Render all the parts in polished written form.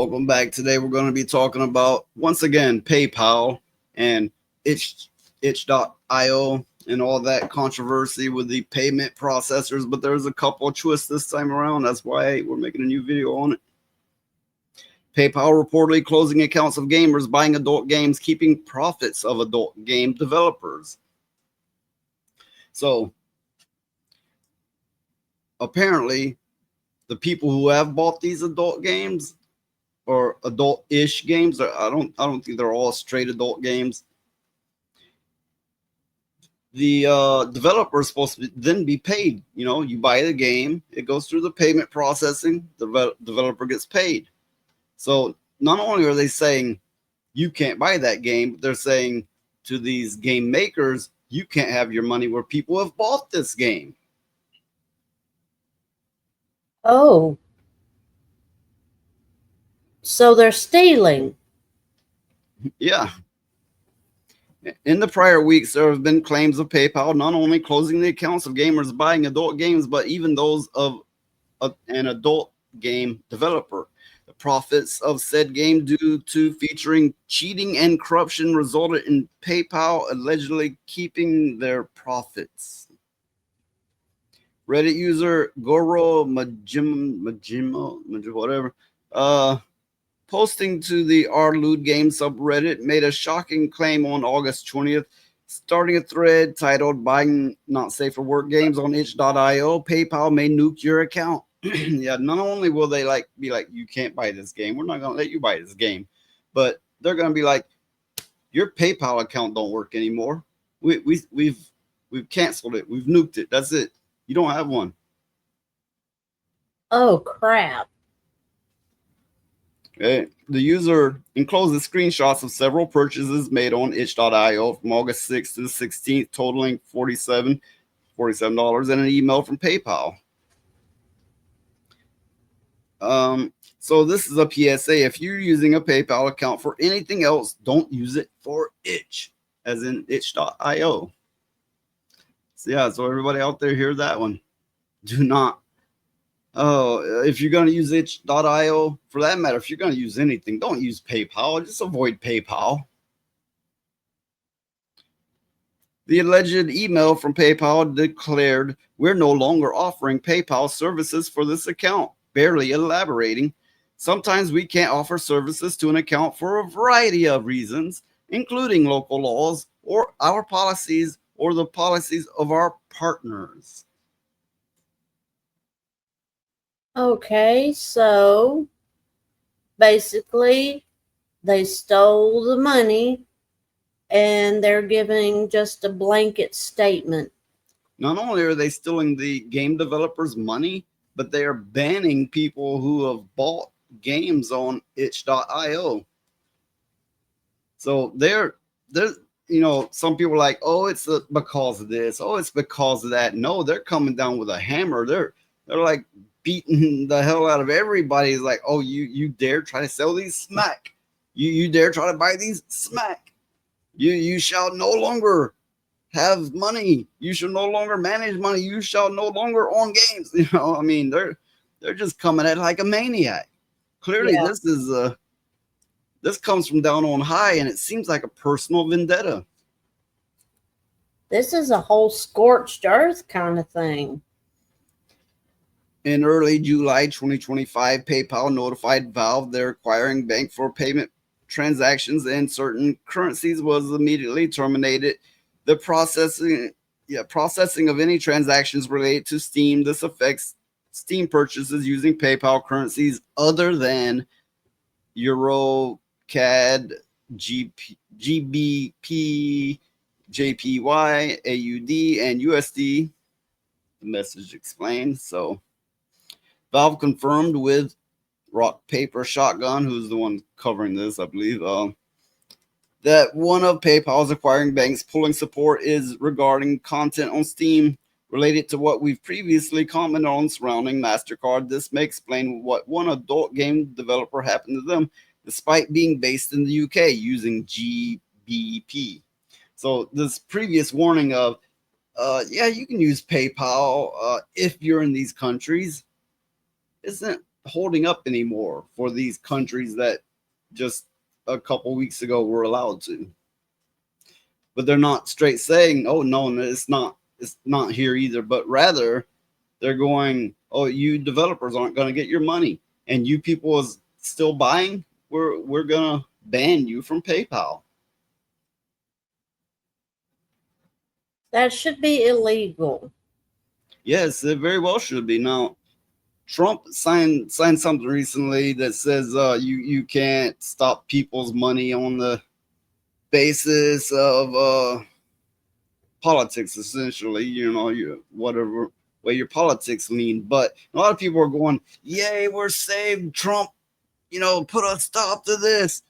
Welcome back. Today we're going to be talking about, once again, PayPal and itch.io and all that controversy with the payment processors, but there's a couple of twists this time around. That's why we're making a new video on it. PayPal reportedly closing accounts of gamers buying adult games, keeping profits of adult game developers. So, apparently, the people who have bought these adult games or adult-ish games, I don't think they're all straight adult games. The developer is supposed to then be paid. You know, you buy the game, it goes through the payment processing, the developer gets paid. So not only are they saying you can't buy that game, but they're saying to these game makers, you can't have your money where people have bought this game. Oh. So they're stealing. Yeah. In the prior weeks, there have been claims of PayPal not only closing the accounts of gamers buying adult games, but even those of an adult game developer. The profits of said game due to featuring cheating and corruption resulted in PayPal allegedly keeping their profits. Reddit user Goro Majimo, whatever, posting to the R-Lude game subreddit, made a shocking claim on August 20th, starting a thread titled "Buying Not Safe for Work Games on itch.io. PayPal may nuke your account." Yeah, not only will they be like, you can't buy this game, we're not going to let you buy this game, but they're going to be like, your PayPal account don't work anymore. We've canceled it. We've nuked it. That's it. You don't have one. Oh, crap. Okay. The user encloses screenshots of several purchases made on itch.io from August 6th to the 16th, totaling $47 and an email from PayPal. So this is a PSA. If you're using a PayPal account for anything else, don't use it for itch, as in itch.io. So yeah, so everybody out there, hear that one. Do not. Oh, if you're going to use itch.io, for that matter, if you're going to use anything, don't use PayPal. Just avoid PayPal. The alleged email from PayPal declared, "We're no longer offering PayPal services for this account," barely elaborating. "Sometimes we can't offer services to an account for a variety of reasons, including local laws or our policies or the policies of our partners." Okay, so basically they stole the money and they're giving just a blanket statement. Not only are they stealing the game developers' money, but they are banning people who have bought games on itch.io. So they're some people are like, oh, it's because of this, oh, it's because of that. No, they're coming down with a hammer. They're like beating the hell out of everybody. Is like, oh, you dare try to sell these, smack. You dare try to buy these, smack. You shall no longer have money. You shall no longer manage money. You shall no longer own games. I mean, they're just coming at it like a maniac. Clearly, Yeah. this comes from down on high, and it seems like a personal vendetta. This is a whole scorched earth kind of thing. In early July 2025, PayPal notified Valve their acquiring bank for payment transactions in certain currencies was immediately terminated. The processing of any transactions related to Steam. This affects Steam purchases using PayPal currencies other than Euro, CAD, GBP, JPY, AUD, and USD. The message explained. So Valve confirmed with Rock Paper Shotgun, who's the one covering this, I believe, that one of PayPal's acquiring banks pulling support is regarding content on Steam related to what we've previously commented on surrounding MasterCard. This may explain what one adult game developer happened to them, despite being based in the UK using GBP. So this previous warning of, yeah, you can use PayPal if you're in these countries, isn't holding up anymore for these countries that just a couple weeks ago were allowed to. But they're not straight saying, "Oh no, no, it's not here either." But rather, they're going, "Oh, you developers aren't going to get your money, and you people is still buying. We're gonna ban you from PayPal." That should be illegal. Yes, it very well should be. Now, Trump signed something recently that says you can't stop people's money on the basis of politics. Essentially, you whatever way your politics lean. But a lot of people are going, "Yay, we're saved! Trump, put a stop to this."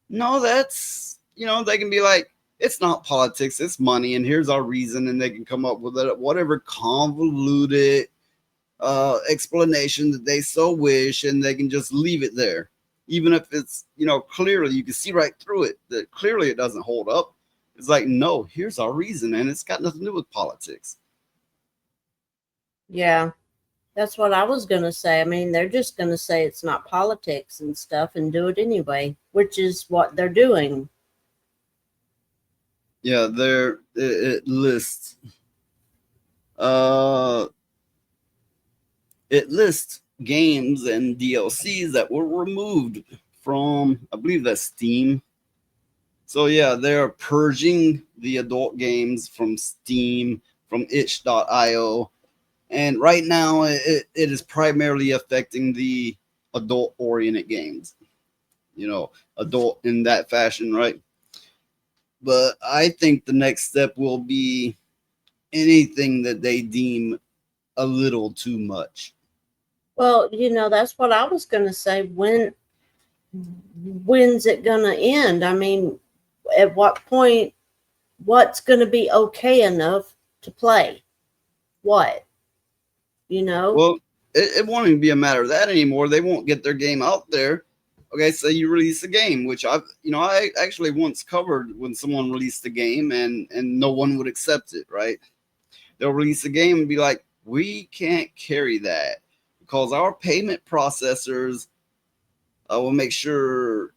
No, that's they can be like, "It's not politics, it's money, and here's our reason," and they can come up with whatever convoluted explanation that they so wish, and they can just leave it there, even if it's clearly you can see right through it that clearly it doesn't hold up. It's like, no, here's our reason, and it's got nothing to do with politics. Yeah, that's what I was going to say. I mean, they're just going to say it's not politics and stuff and do it anyway, which is what they're doing. Yeah, it lists uh it lists games and DLCs that were removed from, I believe that's Steam. So yeah, they're purging the adult games from Steam, from itch.io. And right now it is primarily affecting the adult oriented games. Adult in that fashion, right? But I think the next step will be anything that they deem a little too much. Well, that's what I was going to say. When's it going to end? I mean, at what point, what's going to be okay enough to play? What? You know? Well, it won't even be a matter of that anymore. They won't get their game out there. Okay, so you release a game, which I actually once covered when someone released a game and no one would accept it, right? They'll release a game and be like, "We can't carry that because our payment processors will make sure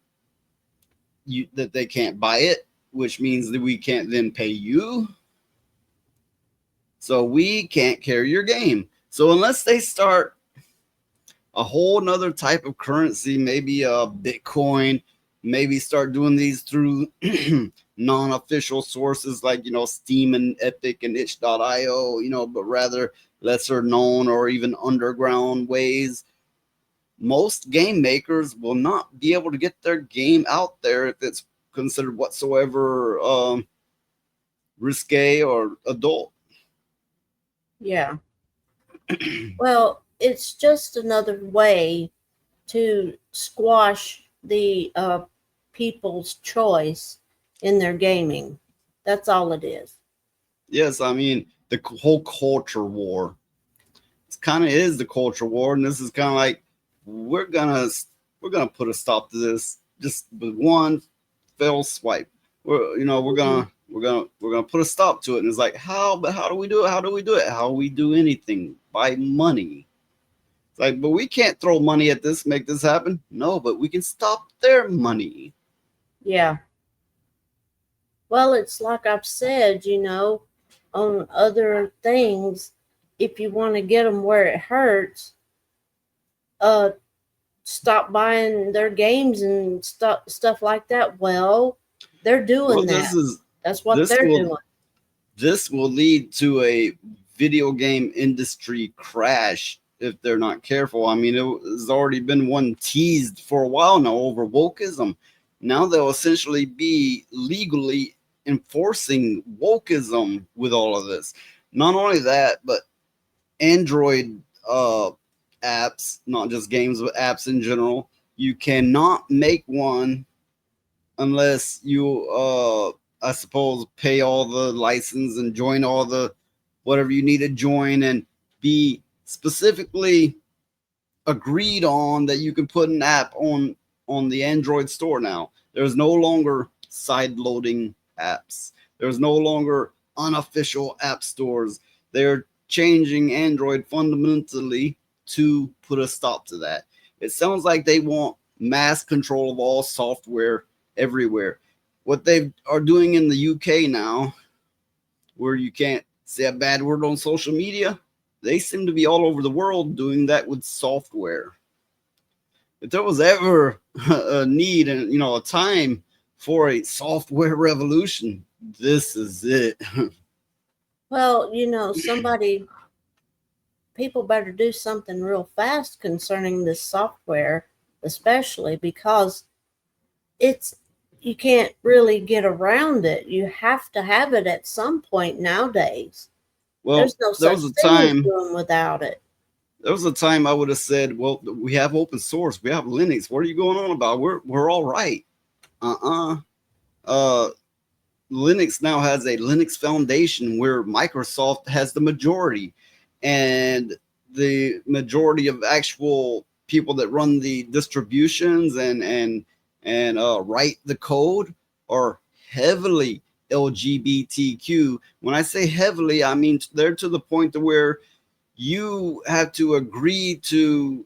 that they can't buy it, which means that we can't then pay you. So we can't carry your game." So unless they start a whole nother type of currency, maybe a Bitcoin, maybe start doing these through non-official sources like Steam and Epic and itch.io, but rather lesser known or even underground ways, most game makers will not be able to get their game out there if it's considered whatsoever risque or adult. Yeah. Well, it's just another way to squash the people's choice in their gaming. That's all it is. Yes, I mean the whole culture war. It kind of is the culture war, and this is kind of like we're gonna we're gonna put a stop to this just with one fell swipe. Mhm. We're gonna put a stop to it, and it's like how? But how do we do it? How do we do it? How do we do anything by money? It's like, but we can't throw money at this, make this happen. No, but we can stop their money. Yeah. Well, it's like I've said, on other things, if you want to get them where it hurts, uh, stop buying their games and stuff like that. Well, they're Well, doing that. That's what this they're will doing. this will lead to a video game industry crash if they're not careful. I mean, there's already been one teased for a while now over wokeism. Now they'll essentially be legally enforcing wokeism with all of this. Not only that, but Android apps, not just games, but apps in general, you cannot make one unless you I suppose pay all the license and join all the whatever you need to join and be specifically agreed on that you can put an app on the Android store now. There's no longer side loading apps. There's no longer unofficial app stores. They're changing Android fundamentally to put a stop to that. It sounds like they want mass control of all software everywhere. What they are doing in the UK now, where you can't say a bad word on social media, they seem to be all over the world doing that with software. If there was ever a need and a time for a software revolution, this is it. Well, people better do something real fast concerning this software, especially because it's you can't really get around it. You have to have it at some point nowadays. Well, There's no there such was a thing as time. doing without it. There was a time I would have said, "Well, we have open source, we have Linux. What are you going on about? We're all right." Uh-uh. Uh, Linux now has a Linux Foundation where Microsoft has the majority, and the majority of actual people that run the distributions and write the code are heavily LGBTQ. When I say heavily, I mean they're to the point to where you have to agree to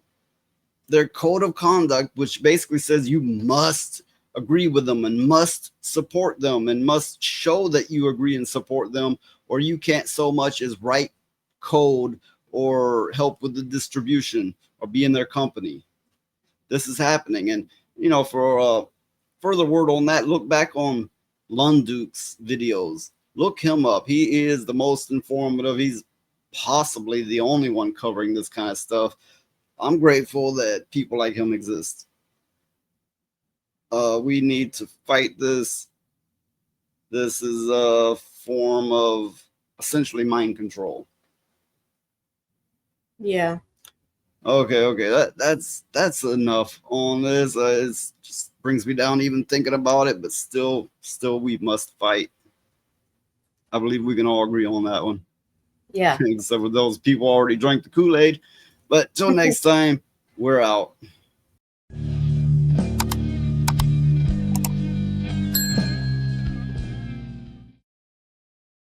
their code of conduct, which basically says you must agree with them and must support them and must show that you agree and support them, or you can't so much as write code or help with the distribution or be in their company. This is happening. And, for further word on that, look back on Lunduke's videos. Look him up. He is the most informative. He's possibly the only one covering this kind of stuff. I'm grateful that people like him exist. We need to fight this. This is a form of essentially mind control. Yeah. Okay. That's enough on this. It just brings me down even thinking about it, but still, we must fight. I believe we can all agree on that one, Yeah. except for those people already drank the Kool Aid. But till next time, we're out.